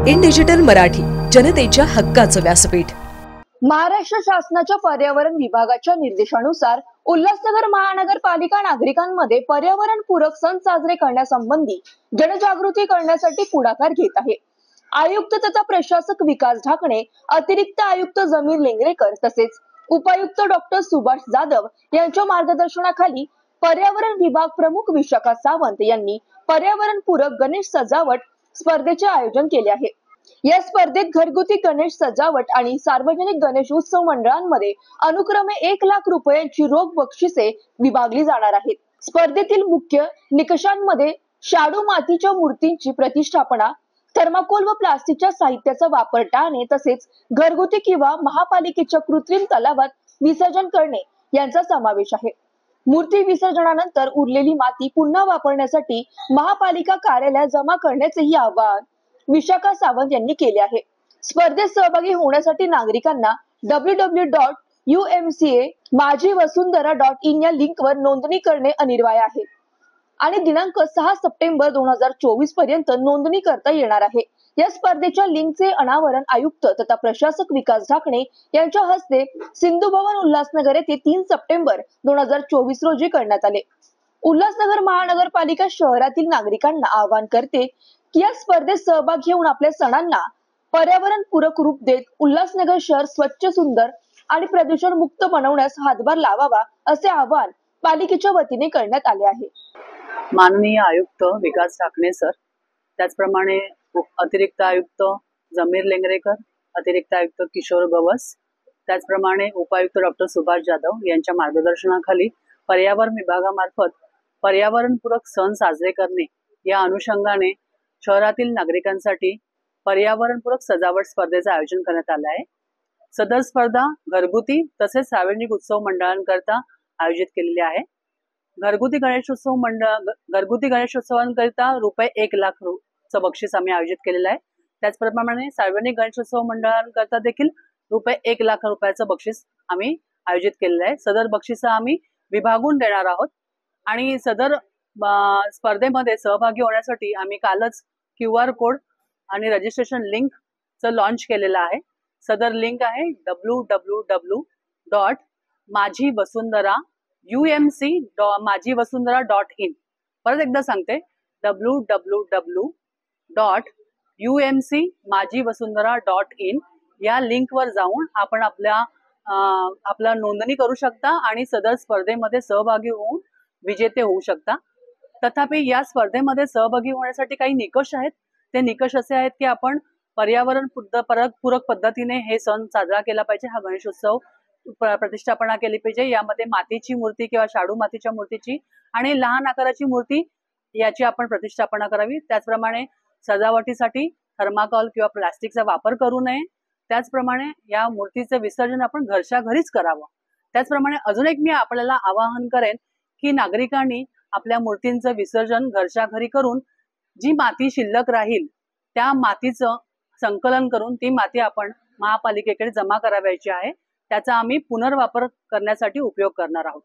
In digital Marathi, जनतेच्या हक्काचं व्यासपीठ। महाराष्ट्र शासनाच्या पर्यावरण विभागाच्या निर्देशानुसार उल्हासनगर महानगरपालिका नागरिकांमध्ये पर्यावरण पूरक सण साजरे करण्यासंबंधी जनजागृती करण्यासाठी पुढाकार घेत आहे। आयुक्त तथा प्रशासक विकास ढाकणे, अतिरिक्त आयुक्त जमीर लेंगरेकर तसेच उपायुक्त डॉक्टर सुभाष जाधव यांच्या मार्गदर्शनाखाली पर्यावरण विभाग प्रमुख विशाखा सावंत यांनी पर्यावरण पूरक गणेश सजावट स्पर्धेचे आयोजन केले आहे। या स्पर्धेत घरगुती गणेश सजावट आणि सार्वजनिक गणेश उत्सव मंडळांमध्ये अनुक्रमे 1 लाख रुपयांची रोख बक्षिसे विभागली जाणार आहेत। स्पर्धेतील मुख्य निकषांमध्ये शाडू मातीच्या मूर्तींची प्रतिष्ठापना, थर्माकोल व प्लास्टिकच्या साहित्याचा वापर टाळणे तसेच घरगुती किंवा महापालिकेच्या कृत्रिम तलावात विसर्जन करणे यांचा समावेश आहे। मूर्ती विसर्जनानंतर उरलेली माती पुन्हा वापरण्यासाठी महापालिका कार्यालयात जमा करण्याचेही आवाहन विशाखा सावंत यांनी केले आहे। स्पर्धेत सहभागी होण्यासाठी नागरिकांना www.umca-माझीवसुंधरा.in या लिंकवर नोंदणी करणे अनिवार्य आहे आणि दिनांक 6 सप्टेंबर 2024 पर्यंत नोंदणी करता येणार आहे। या स्पर्धेच्या लिंकचे अनावरण आयुक्त तथा प्रशासक विकास ढाकणे यांच्या हस्ते सिंधू भवन उल्हासनगर येथे 3 सप्टेंबर 2024 रोजी करण्यात आले। उल्हासनगर महानगरपालिका शहरातील नागरिकांना आवाहन करते की या स्पर्धेत सहभाग घेऊन आपल्या सणांना पर्यावरण पूरक रूप देत उल्हासनगर शहर स्वच्छ, सुंदर आणि प्रदूषण मुक्त बनवण्यास हातभार लावावा असे आवाहन पालिकेच्या वतीने करण्यात आले आहे। माननीय आयुक्त विकास ढाकणे सर, त्याचप्रमाणे अतिरिक्त आयुक्त जमीर लेंगरेकर, अतिरिक्त आयुक्त किशोर गवस, त्याचप्रमाणे उपायुक्त डॉक्टर सुभाष जाधव यांच्या मार्गदर्शनाखाली पर्यावरण विभागामार्फत पर्यावरणपूरक सण साजरे करणे या अनुषंगाने शहरातील नागरिकांसाठी पर्यावरणपूरक सजावट स्पर्धेचे आयोजन करण्यात आले आहे। सदर स्पर्धा घरगुती तसेच सार्वजनिक उत्सव मंडळांकरता आयोजित केलेली आहे। घरगुती गणेशोत्सवांकरिता रुपये 1 लाख चं बक्षीस आम्ही आयोजित केलेलं आहे। त्याचप्रमाणे सार्वजनिक गणेशोत्सव मंडळांकरता देखील रुपये 1 लाख रुपयाचं बक्षीस आम्ही आयोजित केलेलं आहे। सदर बक्षीस आम्ही विभागून देणार आहोत आणि सदर स्पर्धेमध्ये सहभागी होण्यासाठी आम्ही कालच QR कोड आणि रजिस्ट्रेशन लिंक चं लॉन्च केलेलं आहे। सदर लिंक आहे www.माझीवसुंधरा.umc-माझीवसुंधरा.in। परत एकदा सांगते, www.umc-माझीवसुंधरा.in या लिंकवर जाऊन आपण आपला नोंदणी करू शकता आणि सदर स्पर्धेमध्ये सहभागी होऊन विजेते होऊ शकता। तथापि या स्पर्धेमध्ये सहभागी होण्यासाठी काही निकष आहेत। ते निकष असे आहेत की आपण पर्यावरण पूरक पद्धतीने हे सण साजरा केला पाहिजे। हा गणेशोत्सव प्रतिष्ठापना केली पाहिजे। यामध्ये मातीची मूर्ती किंवा शाडू मातीच्या मूर्तीची आणि लहान आकाराची मूर्ती याची आपण प्रतिष्ठापना करावी। त्याचप्रमाणे सजावटीसाठी थर्माकोल किंवा प्लास्टिकचा वापर करू नये। त्याचप्रमाणे या मूर्तीचे विसर्जन आपण घरच्या घरीच करावं। त्याचप्रमाणे अजून एक मी आपल्याला आवाहन करेन की नागरिकांनी आपल्या मूर्तींचं विसर्जन घरच्या घरी करून जी माती शिल्लक राहील त्या मातीचं संकलन करून ती माती आपण महापालिकेकडे जमा करावयाची आहे। त्याचा आम्ही पुनर्वापर करण्यासाठी उपयोग करणार आहोत।